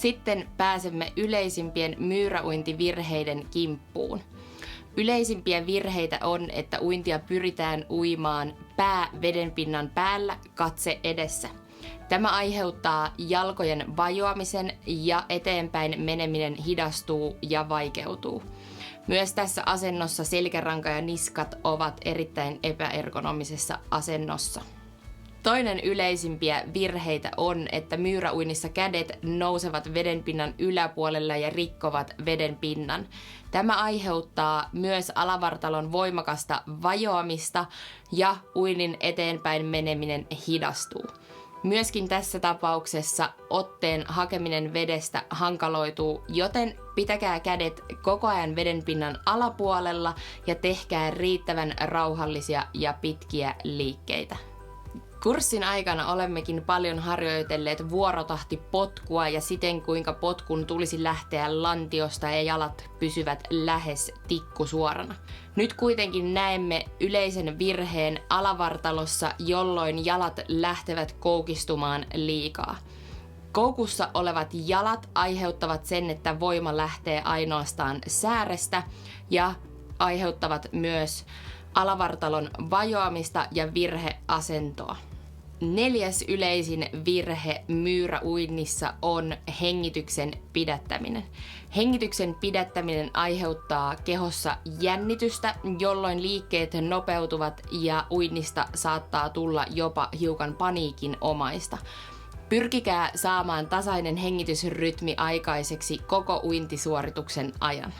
Sitten pääsemme yleisimpien myyräuintivirheiden kimppuun. Yleisimpiä virheitä on, että uintia pyritään uimaan pää vedenpinnan päällä, katse edessä. Tämä aiheuttaa jalkojen vajoamisen ja eteenpäin meneminen hidastuu ja vaikeutuu. Myös tässä asennossa selkäranka ja niskat ovat erittäin epäergonomisessa asennossa. Toinen yleisimpiä virheitä on, että myyräuinnissa kädet nousevat vedenpinnan yläpuolella ja rikkovat vedenpinnan. Tämä aiheuttaa myös alavartalon voimakasta vajoamista ja uinnin eteenpäin meneminen hidastuu. Myöskin tässä tapauksessa otteen hakeminen vedestä hankaloituu, joten pitäkää kädet koko ajan vedenpinnan alapuolella ja tehkää riittävän rauhallisia ja pitkiä liikkeitä. Kurssin aikana olemmekin paljon harjoitelleet vuorotahtipotkua ja siten kuinka potkun tulisi lähteä lantiosta ja jalat pysyvät lähes tikkusuorana. Nyt kuitenkin näemme yleisen virheen alavartalossa, jolloin jalat lähtevät koukistumaan liikaa. Koukussa olevat jalat aiheuttavat sen, että voima lähtee ainoastaan säärestä ja aiheuttavat myös alavartalon vajoamista ja virheasentoa. 4. yleisin virhe myyräuinnissa on hengityksen pidättäminen. Hengityksen pidättäminen aiheuttaa kehossa jännitystä, jolloin liikkeet nopeutuvat ja uinnista saattaa tulla jopa hiukan paniikinomaista. Pyrkikää saamaan tasainen hengitysrytmi aikaiseksi koko uintisuorituksen ajan.